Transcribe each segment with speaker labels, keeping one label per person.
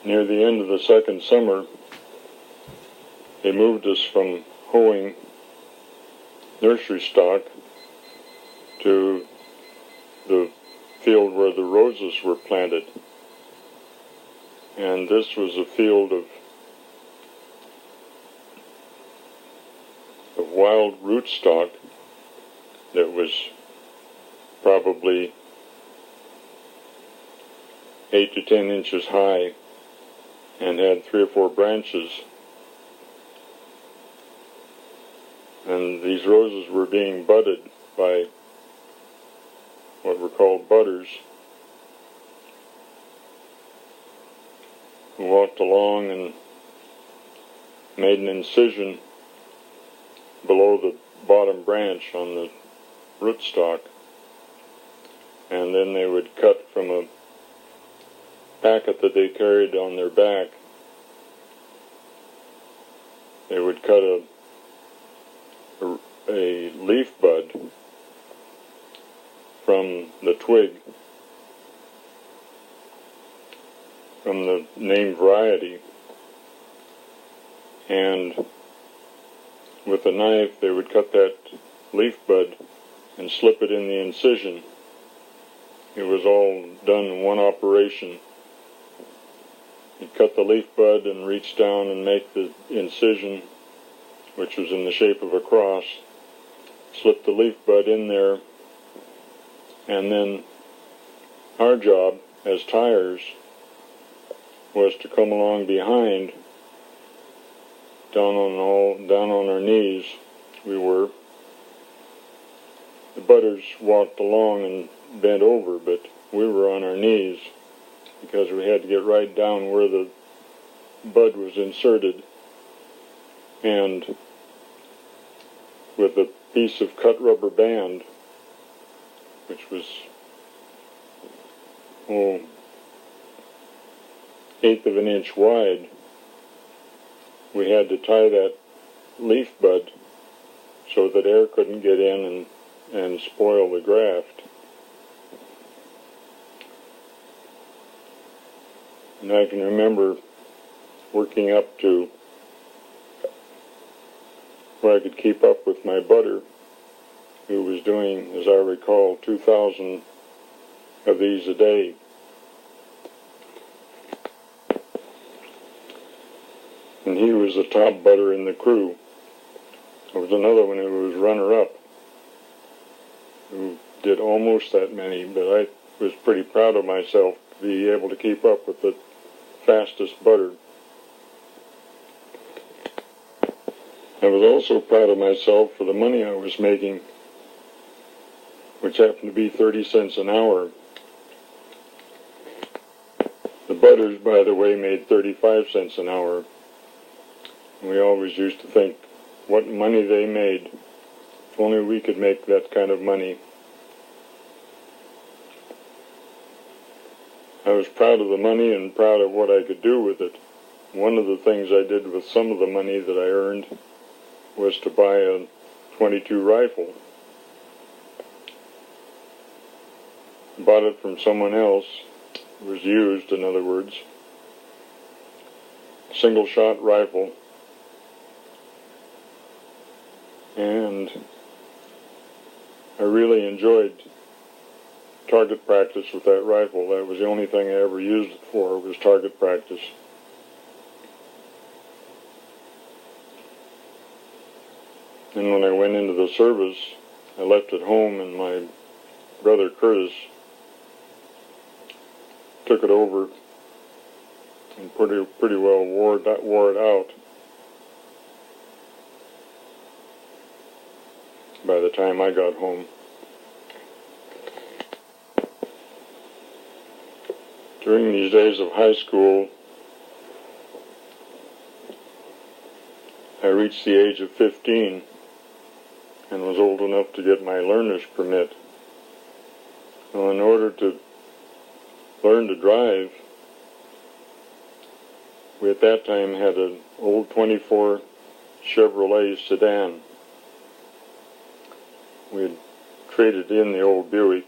Speaker 1: near the end of the second summer, they moved us from hoeing nursery stock to the field where the roses were planted. And this was a field of wild rootstock that was probably 8 to 10 inches high and had 3 or 4 branches. And these roses were being budded by what were called budders, who walked along and made an incision below the bottom branch on the rootstock, and then they would cut from a packet that they carried on their back. They would cut a leaf bud from the twig, from the named variety, and with a knife they would cut that leaf bud and slip it in the incision. It was all done in one operation. You'd cut the leaf bud and reach down and make the incision, which was in the shape of a cross, slip the leaf bud in there, and then our job as tyers was to come along behind, down on our knees we were. The budders walked along and bent over, but we were on our knees because we had to get right down where the bud was inserted, and with a piece of cut rubber band, which was eighth of an inch wide, we had to tie that leaf bud so that air couldn't get in and spoil the graft. And I can remember working up to where I could keep up with my budder, who was doing, as I recall, 2,000 of these a day. And he was the top budder in the crew. There was another one who was runner-up, who did almost that many, but I was pretty proud of myself to be able to keep up with the fastest budder. I was also proud of myself for the money I was making, which happened to be 30 cents an hour. The budders, by the way, made 35 cents an hour. We always used to think what money they made. If only we could make that kind of money. I was proud of the money and proud of what I could do with it. One of the things I did with some of the money that I earned was to buy a .22 rifle. Bought it from someone else. It was used, in other words. Single-shot rifle. And I really enjoyed target practice with that rifle. That was the only thing I ever used it for, was target practice. And when I went into the service, I left it home, and my brother Curtis took it over and pretty well wore it out by the time I got home. During these days of high school, I reached the age of 15 and was old enough to get my learner's permit. Well, in order to learn to drive, we at that time had an old 24 Chevrolet sedan. We had traded in the old Buick,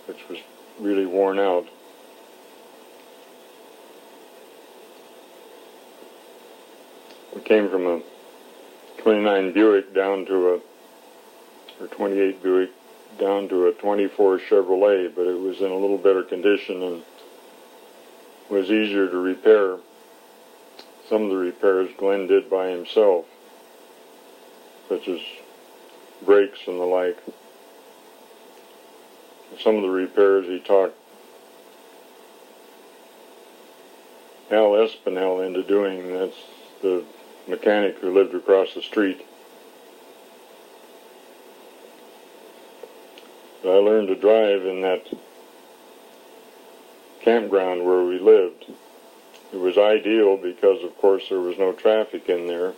Speaker 1: which was really worn out. came from a 29 Buick down to or 28 Buick down to a 24 Chevrolet, but it was in a little better condition and was easier to repair. Some of the repairs Glenn did by himself, such as brakes and the like. Some of the repairs he talked Al Espinel into doing. That's the mechanic who lived across the street. I learned to drive in that campground where we lived. It was ideal because, of course, there was no traffic in there,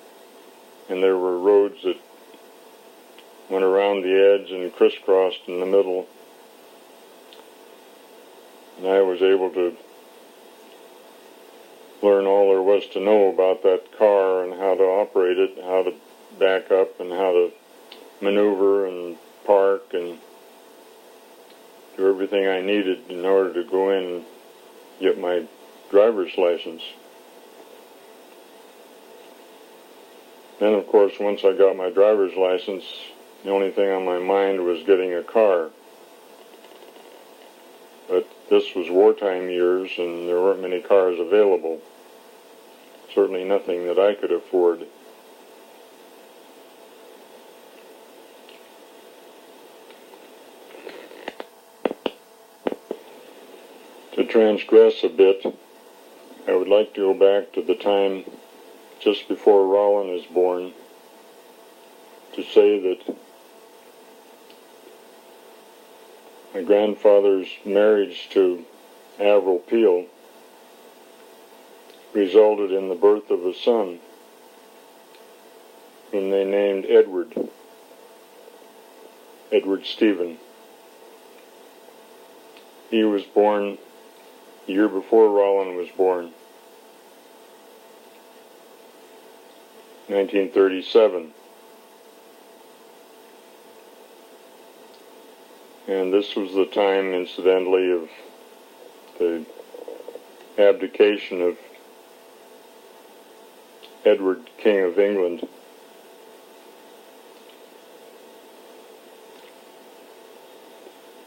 Speaker 1: and there were roads that went around the edge and crisscrossed in the middle. And I was able to learn all there was to know about that car and how to operate it, how to back up and how to maneuver and park and do everything I needed in order to go in and get my driver's license. Then, of course, once I got my driver's license, the only thing on my mind was getting a car. But this was wartime years, and there weren't many cars available. Certainly nothing that I could afford. To transgress a bit, I would like to go back to the time just before Rollin is born to say that my grandfather's marriage to Avril Peel resulted in the birth of a son whom they named Edward Stephen. He was born a year before Rollin was born, 1937. And this was the time, incidentally, of the abdication of Edward, King of England.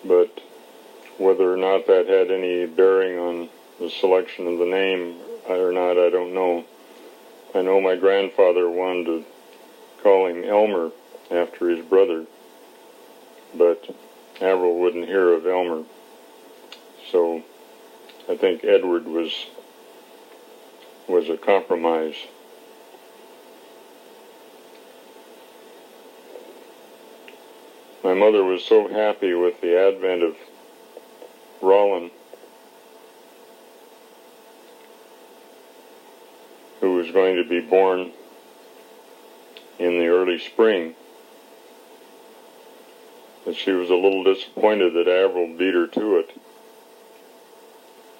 Speaker 1: But whether or not that had any bearing on the selection of the name or not, I don't know. I know my grandfather wanted to call him Elmer after his brother, but Avril wouldn't hear of Elmer. So I think Edward was a compromise. My mother was so happy with the advent of Rollin, who was going to be born in the early spring, that she was a little disappointed that Avril beat her to it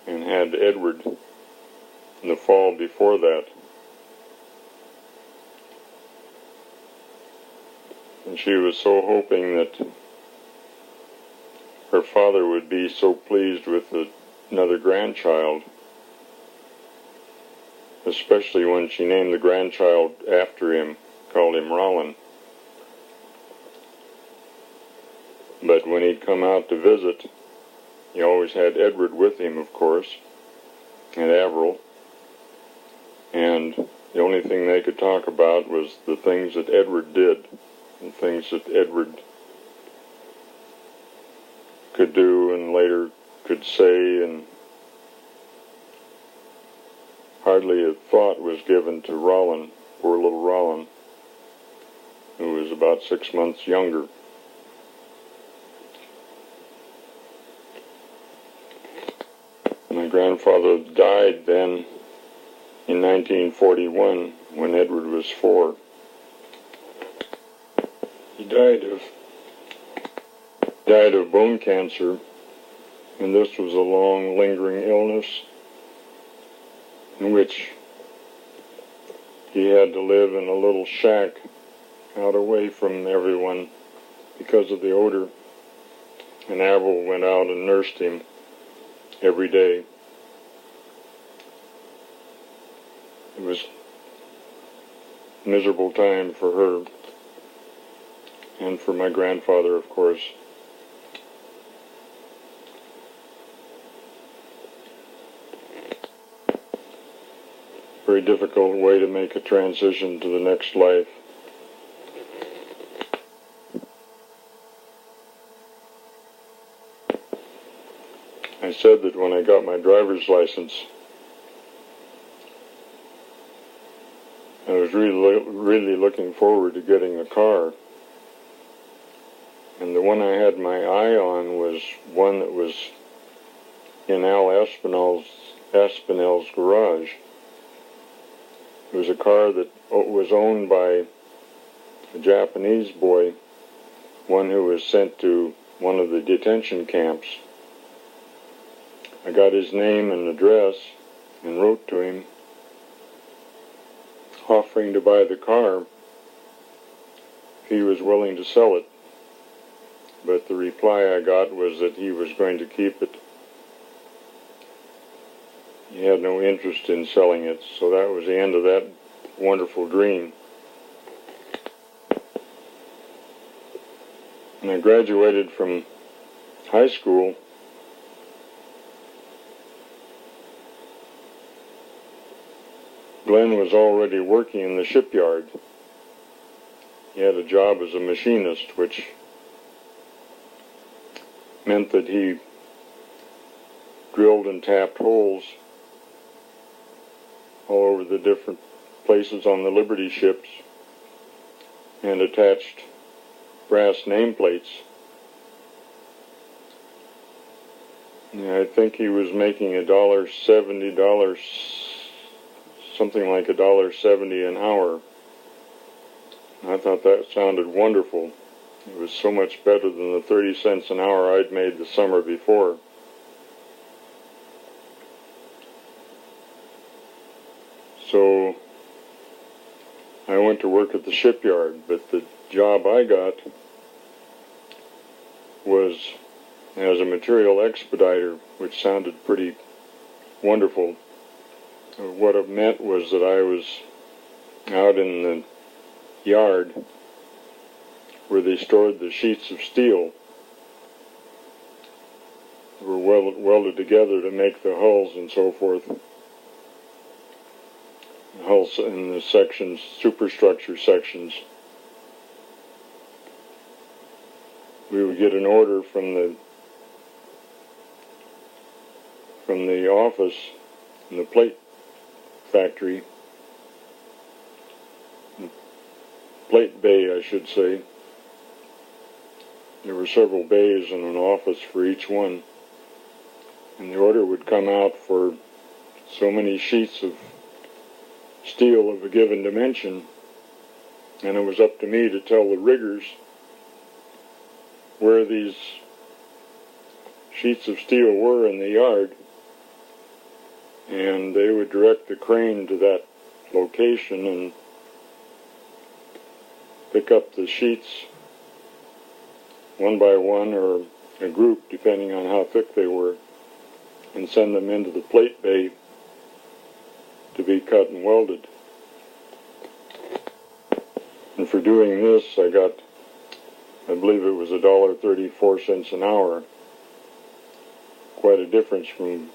Speaker 1: and had Edward in the fall before that. And she was so hoping that her father would be so pleased with another grandchild, especially when she named the grandchild after him, called him Rollin. But when he'd come out to visit, he always had Edward with him, of course, and Avril. And the only thing they could talk about was the things that Edward did, and things that Edward could do and later could say, and hardly a thought was given to Rollin, poor little Rollin, who was about 6 months younger. My grandfather died then in 1941 when Edward was 4. He died of bone cancer, and this was a long, lingering illness in which he had to live in a little shack out away from everyone because of the odor, and Avril went out and nursed him every day. It was miserable time for her and for my grandfather, of course. Very difficult way to make a transition to the next life. I said that when I got my driver's license, I was really looking forward to getting a car. And the one I had my eye on was one that was in Al Aspinall's garage. It was a car that was owned by a Japanese boy, one who was sent to one of the detention camps. I got his name and address and wrote to him offering to buy the car if he was willing to sell it. But the reply I got was that he was going to keep it. He had no interest in selling it, so that was the end of that wonderful dream. When I graduated from high school, Glenn was already working in the shipyard. He had a job as a machinist, which meant that he drilled and tapped holes all over the different places on the Liberty ships and attached brass nameplates. And I think he was making $1.70, something like $1.70 an hour. I thought that sounded wonderful. It was so much better than the 30 cents an hour I'd made the summer before. So I went to work at the shipyard, but the job I got was as a material expediter, which sounded pretty wonderful. What it meant was that I was out in the yard where they stored the sheets of steel. They were welded together to make the hulls and so forth. The hulls in the sections, superstructure sections. We would get an order from the office in the plate factory, the plate bay, I should say. There were several bays and an office for each one, and the order would come out for so many sheets of steel of a given dimension, and it was up to me to tell the riggers where these sheets of steel were in the yard, and they would direct the crane to that location and pick up the sheets one by one, or a group depending on how thick they were, and send them into the plate bay to be cut and welded. And for doing this, I got, I believe it was $1.34 an hour. Quite a difference from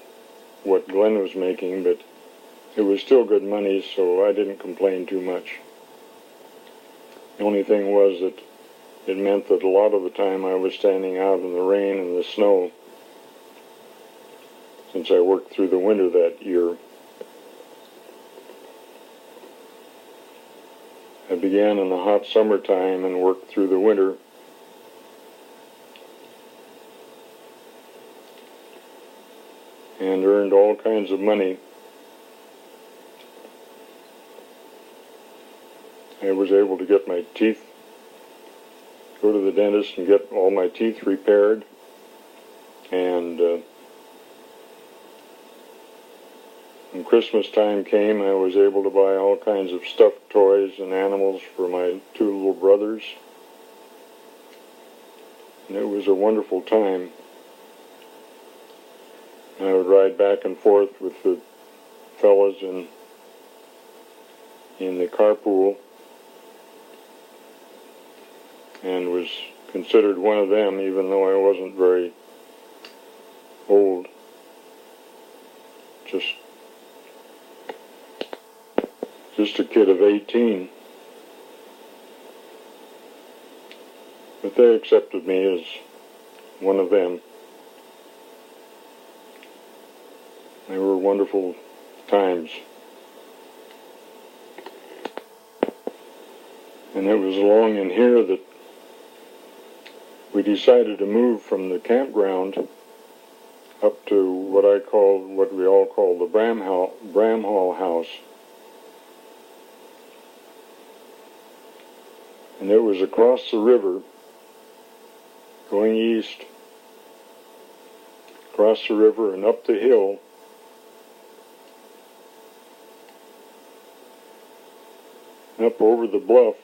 Speaker 1: what Glenn was making, but it was still good money, so I didn't complain too much. The only thing was that it meant that a lot of the time I was standing out in the rain and the snow, since I worked through the winter that year. I began in the hot summertime and worked through the winter. And earned all kinds of money. I was able to get my teeth, go to the dentist and get all my teeth repaired. And when Christmas time came, I was able to buy all kinds of stuffed toys and animals for my two little brothers. And it was a wonderful time. I would ride back and forth with the fellas in the carpool and was considered one of them, even though I wasn't very old. Just a kid of 18. But they accepted me as one of them. They were wonderful times. And it was along in here that we decided to move from the campground up to what we all call the Bramhall House. And it was across the river, going east, across the river and up the hill, up over the bluff,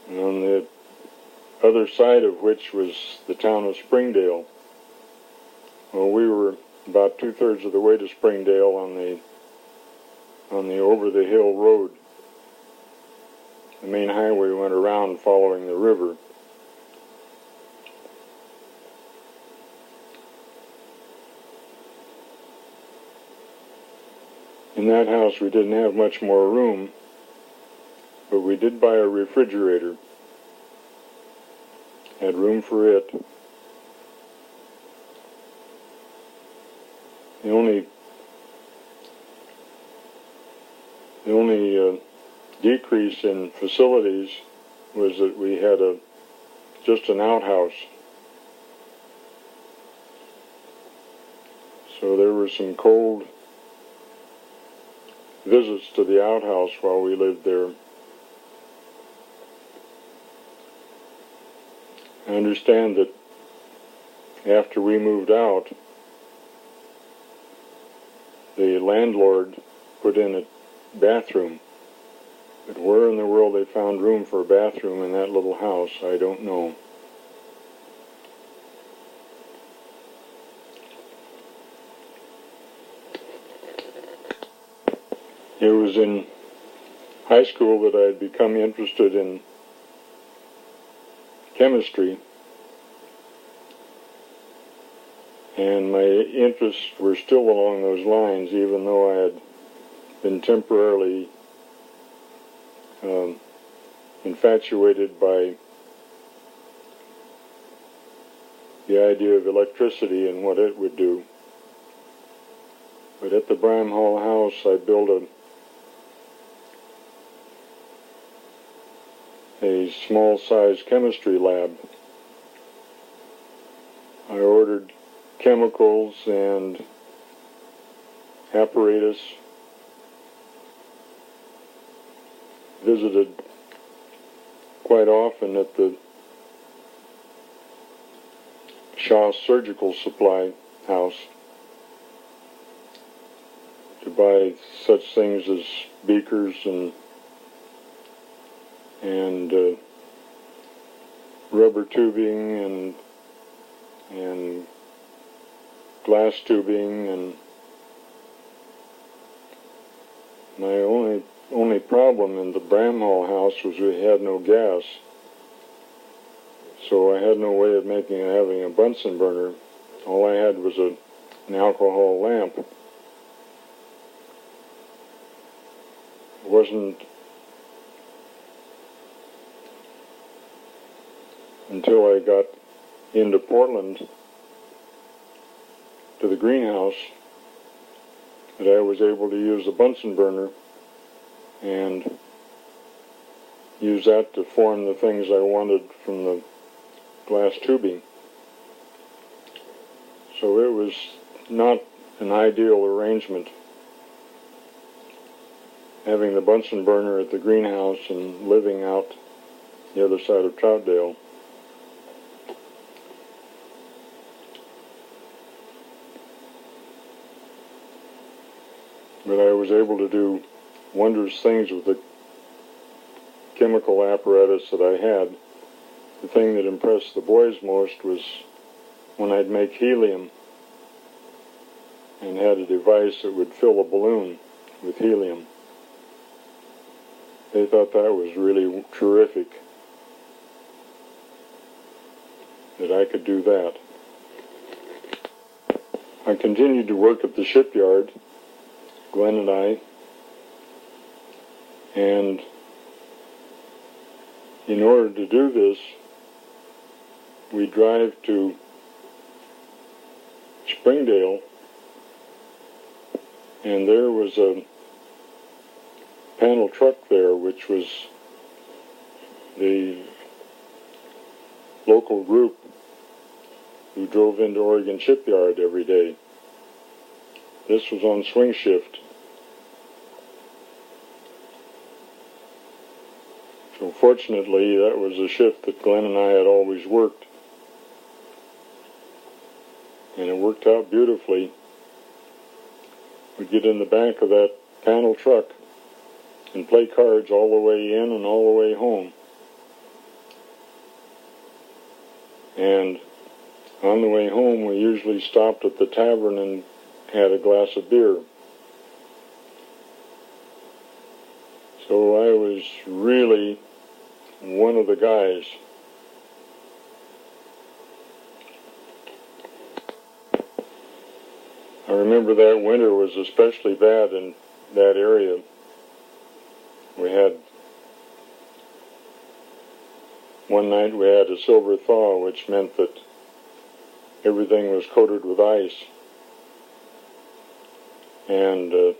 Speaker 1: and on the other side of which was the town of Springdale. Well, we were about 2/3 of the way to Springdale on the over-the-hill road. The main highway went around following the river. In that house we didn't have much more room, but we did buy a refrigerator. Had room for it. The only decrease in facilities was that we had just an outhouse. So there were some cold visits to the outhouse while we lived there. I understand that after we moved out, the landlord put in a bathroom. But where in the world they found room for a bathroom in that little house, I don't know. It was in high school that I had become interested in chemistry, and my interests were still along those lines, even though I had been temporarily infatuated by the idea of electricity and what it would do. But at the Bramhall house, I built a small-size chemistry lab. I ordered chemicals and apparatus, visited quite often at the Shaw Surgical Supply House to buy such things as beakers and rubber tubing and glass tubing, and my only problem in the Bramhall house was we had no gas, so I had no way of having a Bunsen burner. All I had was an alcohol lamp. It wasn't until I got into Portland to the greenhouse that I was able to use the Bunsen burner and use that to form the things I wanted from the glass tubing. So it was not an ideal arrangement, having the Bunsen burner at the greenhouse and living out the other side of Troutdale. But I was able to do wondrous things with the chemical apparatus that I had. The thing that impressed the boys most was when I'd make helium and had a device that would fill a balloon with helium. They thought that was really terrific, that I could do that. I continued to work at the shipyard, Glenn and I, and in order to do this, we drive to Springdale, and there was a panel truck there, which was the local group who drove into Oregon Shipyard every day. This was on swing shift. So fortunately, that was a shift that Glenn and I had always worked. And it worked out beautifully. We'd get in the back of that panel truck and play cards all the way in and all the way home. And on the way home, we usually stopped at the tavern and had a glass of beer. So I was really one of the guys. I remember that winter was especially bad in that area. We had, one night we had a silver thaw, which meant that everything was coated with ice. And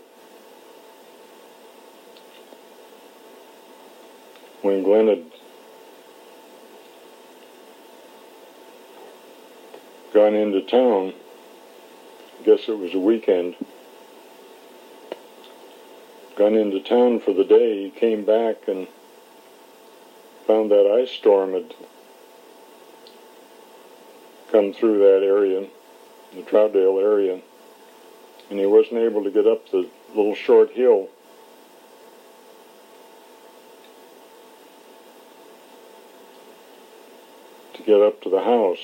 Speaker 1: when Glenn had gone into town, I guess it was a weekend, gone into town for the day, he came back and found that ice storm had come through that area, the Troutdale area, and he wasn't able to get up the little short hill. To get up to the house.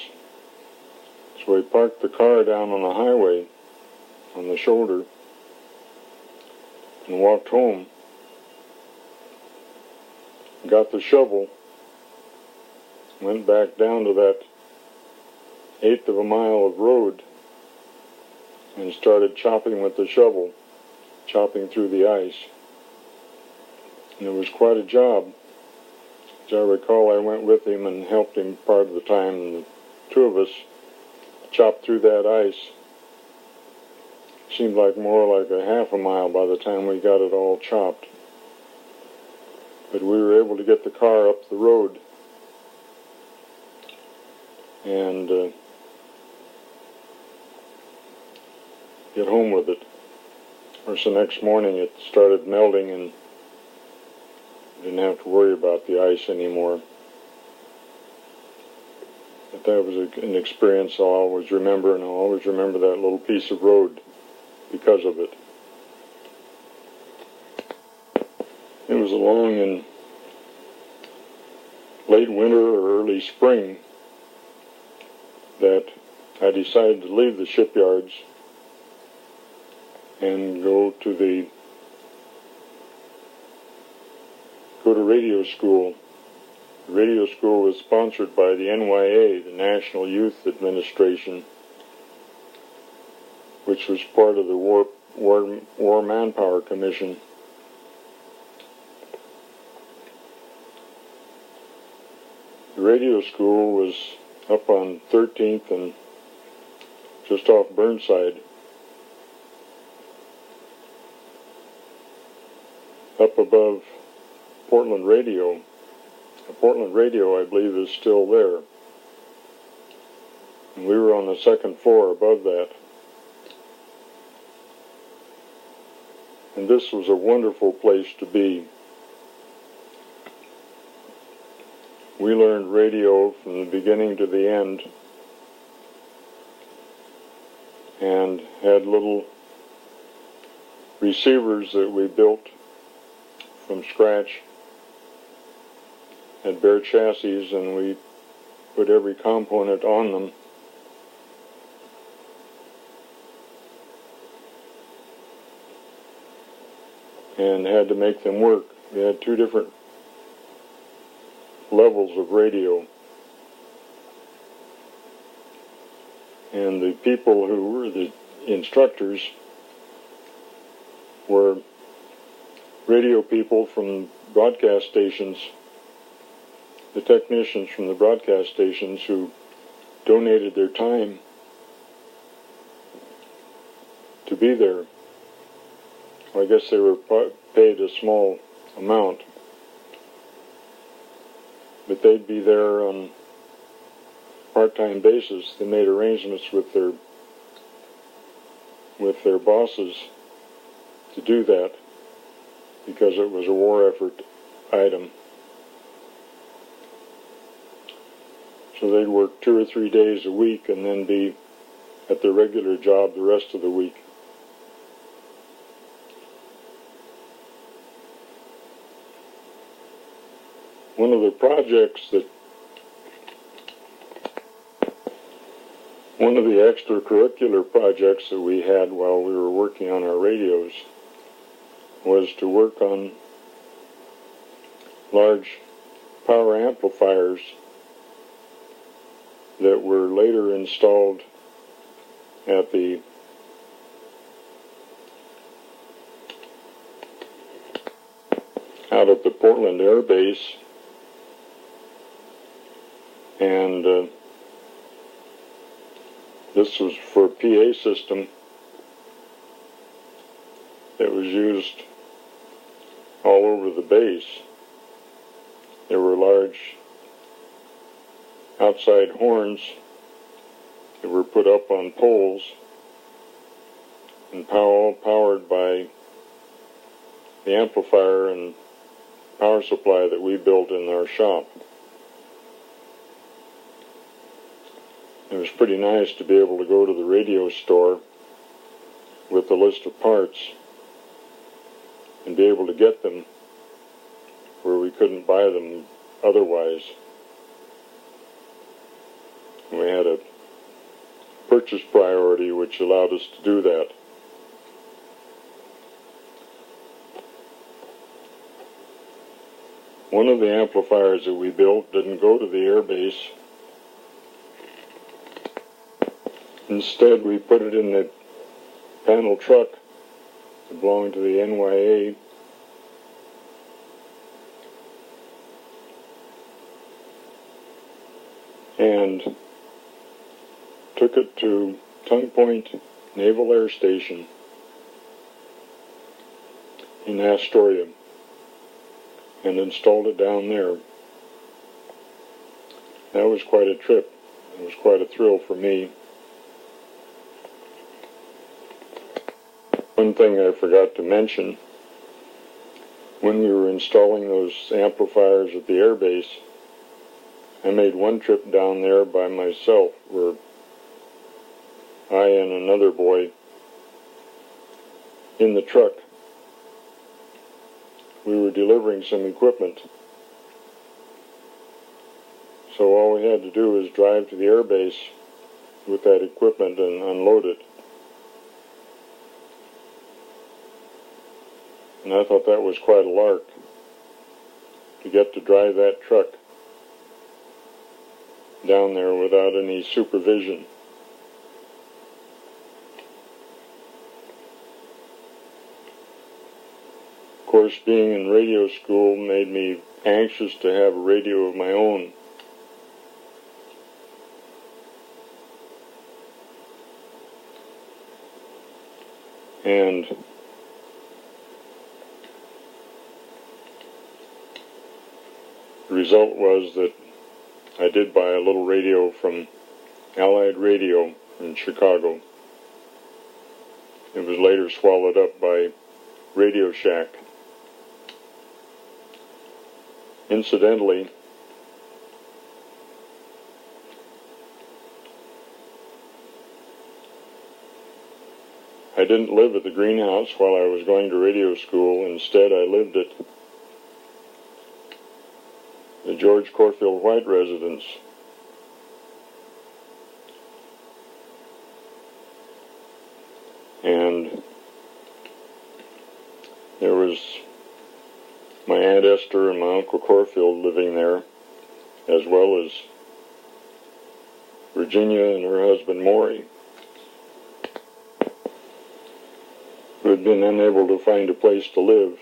Speaker 1: So he parked the car down on the highway, on the shoulder, and walked home. Got the shovel, went back down to that 1/8 of a mile of road, and started chopping with the shovel, chopping through the ice. And it was quite a job. As I recall, I went with him and helped him part of the time, and the two of us chopped through that ice. Seemed like more like a half a mile by the time we got it all chopped. But we were able to get the car up the road. And get home with it. Of course, the next morning it started melting and didn't have to worry about the ice anymore. But that was an experience I'll always remember, and I'll always remember that little piece of road because of it. It was along in late winter or early spring that I decided to leave the shipyards and go to radio school. The radio school was sponsored by the NYA, the National Youth Administration, which was part of the War Manpower Commission. The radio school was up on 13th and just off Burnside. Up above Portland Radio. Portland Radio, I believe, is still there. And we were on the second floor above that. And this was a wonderful place to be. We learned radio from the beginning to the end, and had little receivers that we built from scratch. Had bare chassis, and we put every component on them. And had to make them work. We had two different levels of radio. And the people who were the instructors were radio people from broadcast stations, the technicians from the broadcast stations who donated their time to be there. Well, I guess they were paid a small amount, but they'd be there on a part-time basis. They made arrangements with their bosses to do that because it was a war effort item. So they'd work 2 or 3 days a week and then be at their regular job the rest of the week. One of the extracurricular projects that we had while we were working on our radios was to work on large power amplifiers that were later installed out at the Portland Air Base, and this was for a PA system that was used all over the base. There were large outside horns that were put up on poles and all powered by the amplifier and power supply that we built in our shop. It was pretty nice to be able to go to the radio store with a list of parts and be able to get them where we couldn't buy them otherwise. We had a purchase priority which allowed us to do that. One of the amplifiers that we built didn't go to the air base. Instead, we put it in the panel truck that belonged to the NYA. And took it to Tongue Point Naval Air Station in Astoria and installed it down there. That was quite a trip. It was quite a thrill for me. One thing I forgot to mention, when we were installing those amplifiers at the air base, I made one trip down there by myself where I and another boy in the truck, we were delivering some equipment. So all we had to do was drive to the air base with that equipment and unload it. And I thought that was quite a lark to get to drive that truck down there without any supervision. Of course, being in radio school made me anxious to have a radio of my own. And the result was that I did buy a little radio from Allied Radio in Chicago. It was later swallowed up by Radio Shack. Incidentally, I didn't live at the greenhouse while I was going to radio school. Instead, I lived at the George Corfield White residence. And there was my Aunt Esther and my Uncle Corfield living there, as well as Virginia and her husband Maury, who had been unable to find a place to live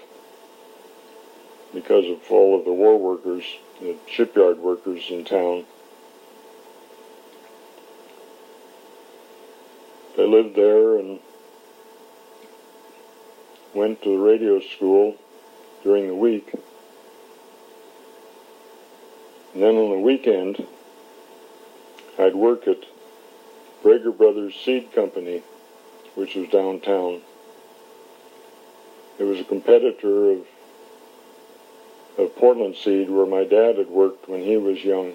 Speaker 1: because of all of the war workers, the shipyard workers in town. They lived there and went to the radio school during the week. And then on the weekend, I'd work at Brager Brothers Seed Company, which was downtown. It was a competitor of Portland Seed, where my dad had worked when he was young.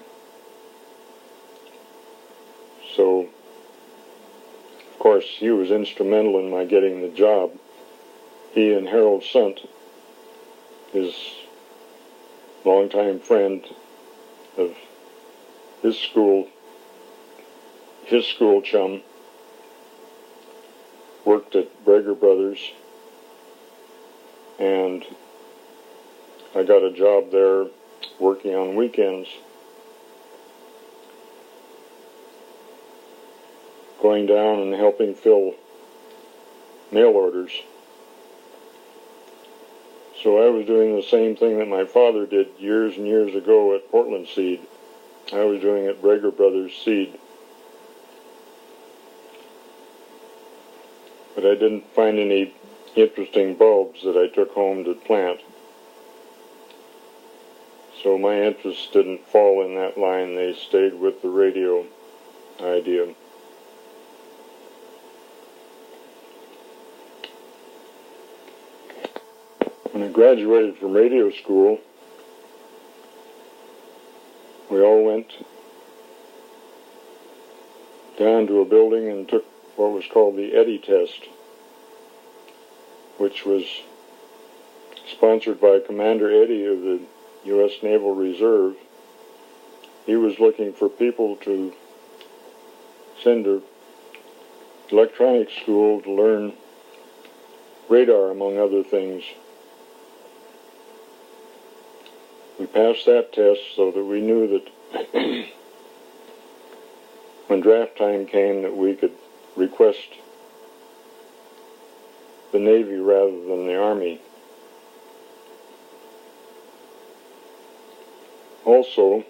Speaker 1: So, of course, he was instrumental in my getting the job. He and Harold Sant, his longtime friend of his school chum, worked at Brager Brothers, and I got a job there working on weekends, going down and helping fill mail orders. So I was doing the same thing that my father did years and years ago at Portland Seed. I was doing it at Brager Brothers Seed. But I didn't find any interesting bulbs that I took home to plant. So my interests didn't fall in that line. They stayed with the radio idea. When I graduated from radio school, we all went down to a building and took what was called the Eddy test, which was sponsored by Commander Eddy of the U.S. Naval Reserve. He was looking for people to send to electronics school to learn radar, among other things. We passed that test so that we knew that when draft time came that we could request the Navy rather than the Army. Also,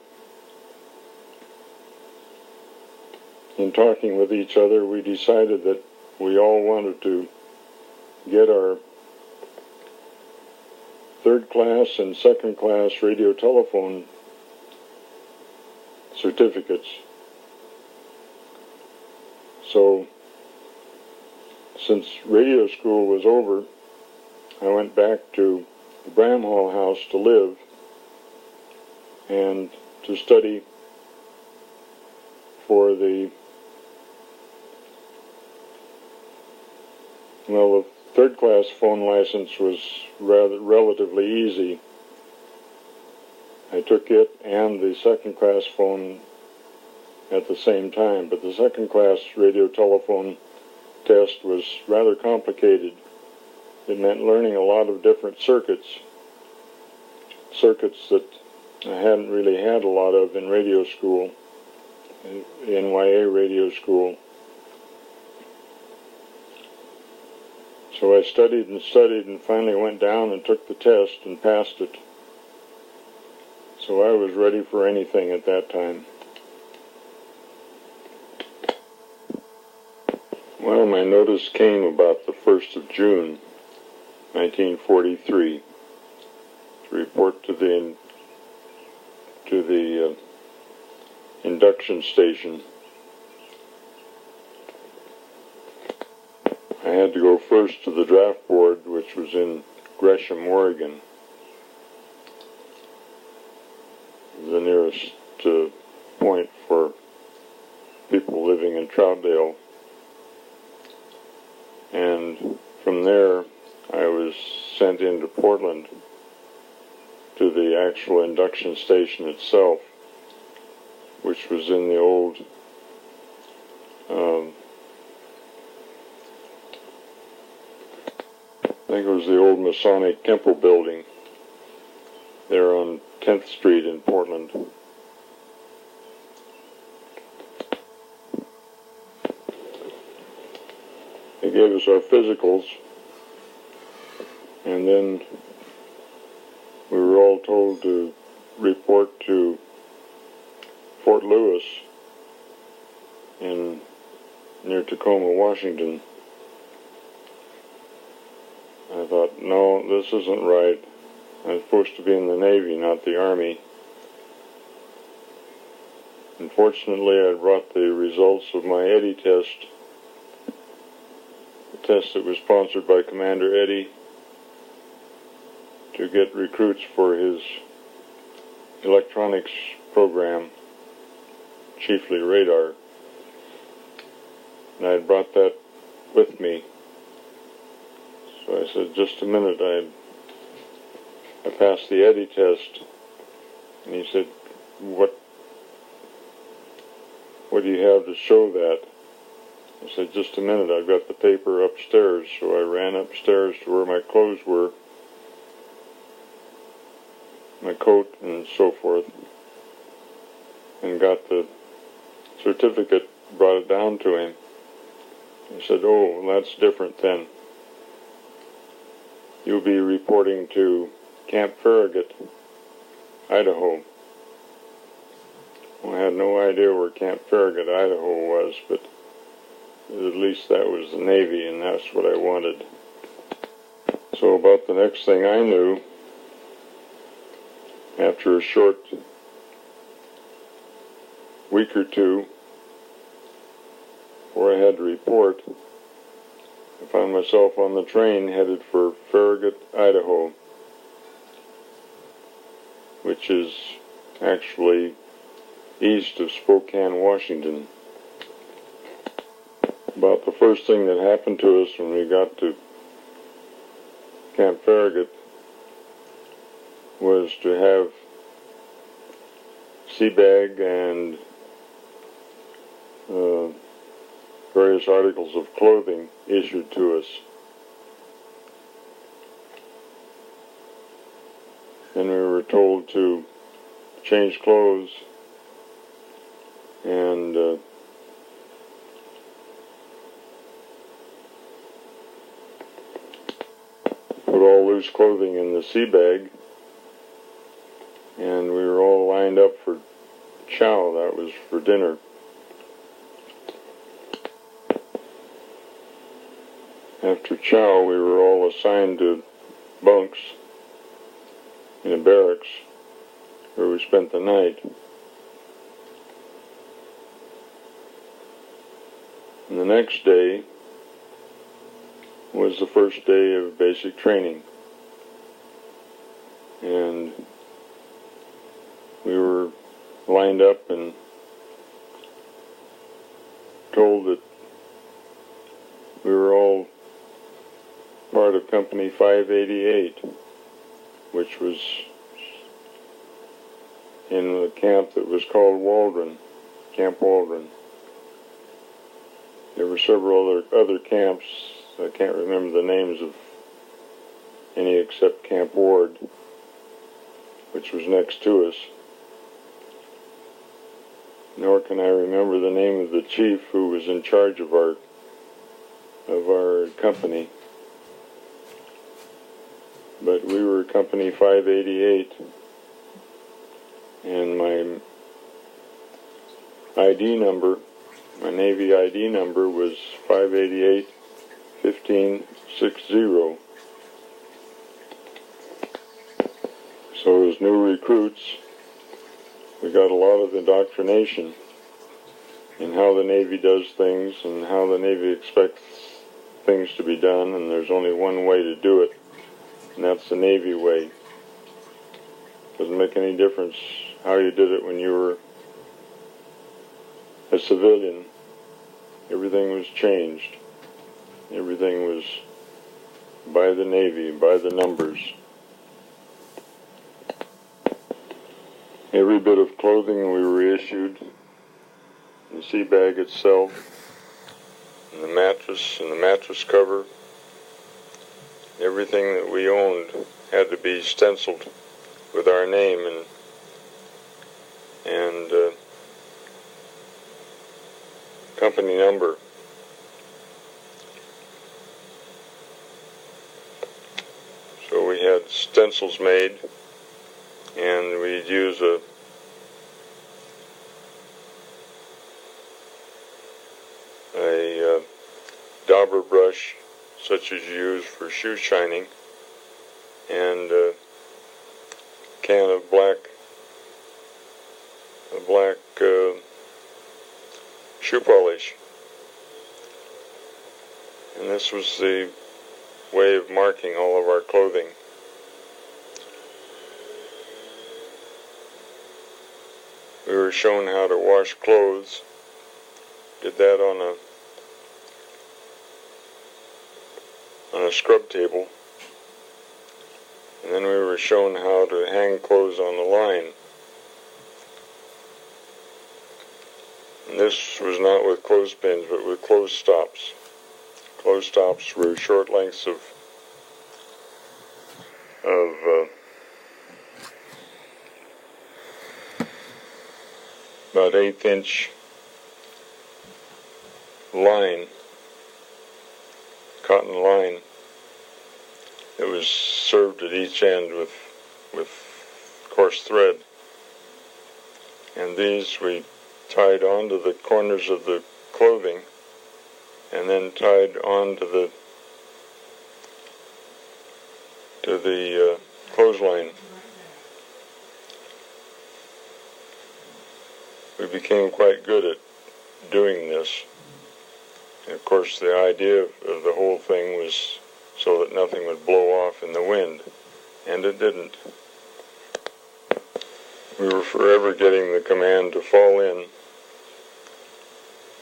Speaker 1: in talking with each other, we decided that we all wanted to get our third class and second class radio telephone certificates. So, since radio school was over, I went back to the Bramhall house to live and to study for the third class phone license was relatively easy. I took it and the second class phone at the same time, but the second class radio telephone test was rather complicated. It meant learning a lot of different circuits that I hadn't really had a lot of in radio school, NYA radio school. So I studied and finally went down and took the test and passed it. So I was ready for anything at that time. Well, my notice came about the 1st of June, 1943, to report to the induction station. I had to go first to the draft board, which was in Gresham, Oregon, the nearest point for people living in Troutdale. And from there, I was sent into Portland to the actual induction station itself, which was in the old I think it was the old Masonic Temple building there on 10th Street in Portland. They gave us our physicals, and then we were all told to report to Fort Lewis near Tacoma, Washington. I thought, no, this isn't right. I'm supposed to be in the Navy, not the Army. Unfortunately, I brought the results of my Eddy test, the test that was sponsored by Commander Eddy to get recruits for his electronics program, chiefly radar. And I had brought that with me. So I said, just a minute, I passed the Eddy test. And he said, what do you have to show that? I said, just a minute, I've got the paper upstairs. So I ran upstairs to where my clothes were, my coat and so forth, and got the certificate, brought it down to him. He said, oh, well, that's different then. You'll be reporting to Camp Farragut, Idaho. Well, I had no idea where Camp Farragut, Idaho was, but at least that was the Navy, and that's what I wanted. So about the next thing I knew, after a short week or two before I had to report, I found myself on the train headed for Farragut, Idaho, which is actually east of Spokane, Washington. About the first thing that happened to us when we got to Camp Farragut was to have sea bag and various articles of clothing issued to us. And we were told to change clothes and put all loose clothing in the sea bag. And we were all lined up for chow, that was for dinner. After chow, we were all assigned to bunks in a barracks where we spent the night. And the next day was the first day of basic training. And we were lined up and told that we were all part of Company 588, which was in the camp that was called Waldron, Camp Waldron. There were several other camps. I can't remember the names of any except Camp Ward, which was next to us. Nor can I remember the name of the chief who was in charge of our company. But we were Company 588, and my ID number, my Navy ID number was 588-1560. So as new recruits, we got a lot of indoctrination in how the Navy does things and how the Navy expects things to be done, and there's only one way to do it, and that's the Navy way. Doesn't make any difference how you did it when you were a civilian. Everything was changed. Everything was by the Navy, by the numbers. Every bit of clothing we were issued, the sea bag itself, and the mattress cover, everything that we owned had to be stenciled with our name and company number. So we had stencils made, and we'd use a dauber brush, such as you use for shoe shining, and a can of black shoe polish. And this was the way of marking all of our clothing. We were shown how to wash clothes. Did that on a scrub table. And then we were shown how to hang clothes on the line. And this was not with clothespins, but with clothes stops. Clothes stops were short lengths of about 1/8 inch line, cotton line, that was served at each end with coarse thread. And these we tied onto the corners of the clothing, and then tied onto the clothesline. We became quite good at doing this. And of course, the idea of the whole thing was so that nothing would blow off in the wind, and it didn't. We were forever getting the command to fall in,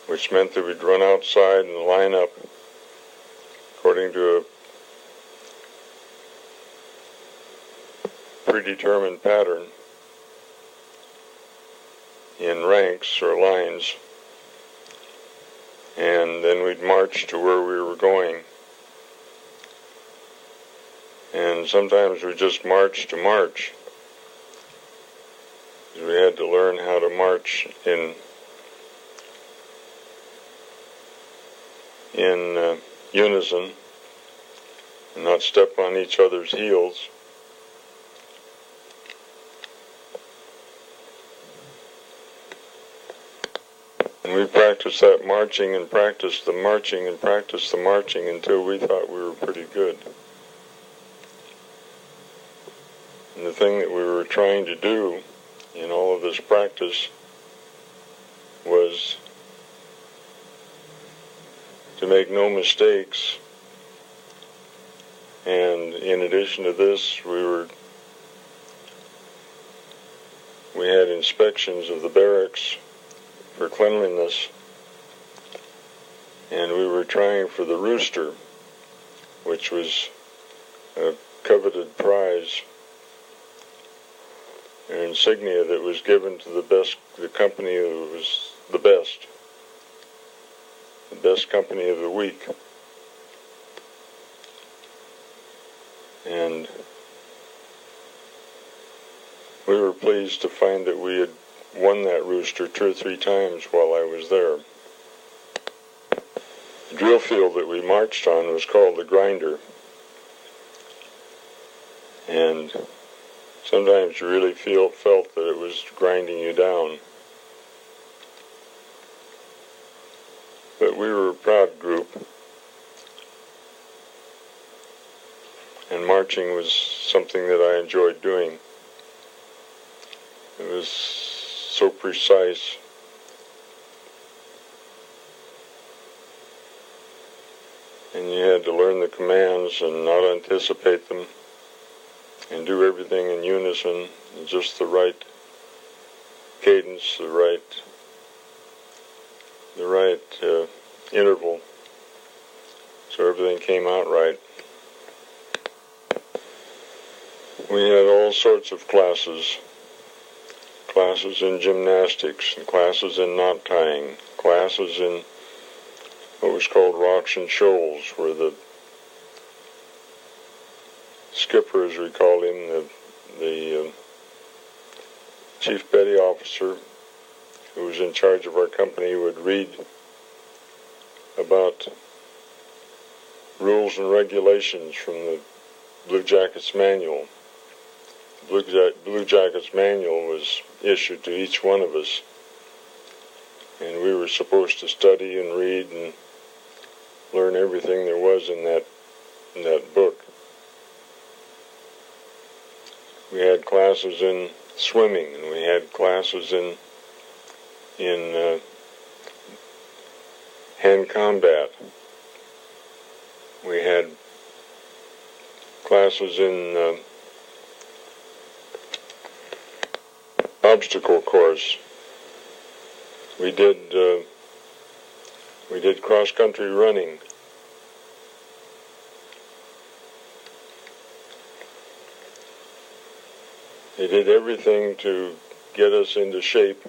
Speaker 1: which meant that we'd run outside and line up according to a predetermined pattern in ranks or lines, and then we'd march to where we were going. And sometimes we just marched to march. We had to learn how to march in unison and not step on each other's heels. And we practiced that marching and practiced the marching and practiced the marching until we thought we were pretty good. And the thing that we were trying to do in all of this practice was to make no mistakes. And in addition to this, we had inspections of the barracks for cleanliness, and we were trying for the rooster, which was a coveted prize, an insignia that was given to the company that was the best company of the week. And we were pleased to find that we had won that rooster 2 or 3 times while I was there. The drill field that we marched on was called the grinder. And sometimes you really felt that it was grinding you down. But we were a proud group, and marching was something that I enjoyed doing. It was so precise. And you had to learn the commands and not anticipate them, and do everything in unison, just the right cadence, the right interval, so everything came out right. We had all sorts of classes in gymnastics, and classes in knot tying, classes in what was called rocks and shoals, where the skipper, as we called him, the chief petty officer, who was in charge of our company, would read about rules and regulations from the Blue Jackets Manual. The Blue Jackets Manual was issued to each one of us, and we were supposed to study and read and learn everything there was in that book. We had classes in swimming, and we had classes in hand combat. We had classes in obstacle course. We did cross-country running. They did everything to get us into shape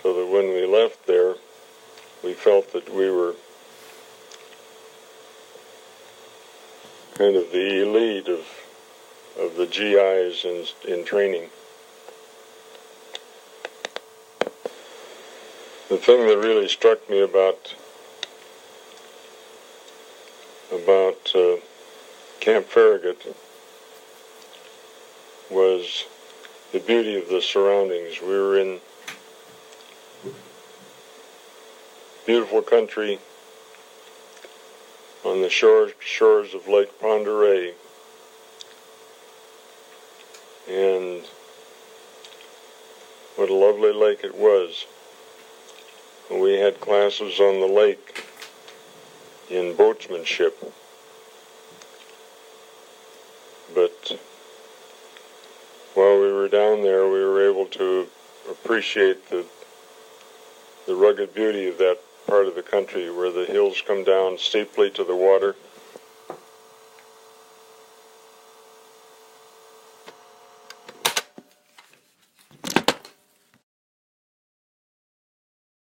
Speaker 1: so that when we left there, we felt that we were kind of the elite of the GIs in training. The thing that really struck me about Camp Farragut was the beauty of the surroundings. We were in beautiful country on the shores of Lake Pend Oreille, and what a lovely lake it was. We had classes on the lake in boatsmanship, but while we were down there, we were able to appreciate the rugged beauty of that part of the country where the hills come down steeply to the water,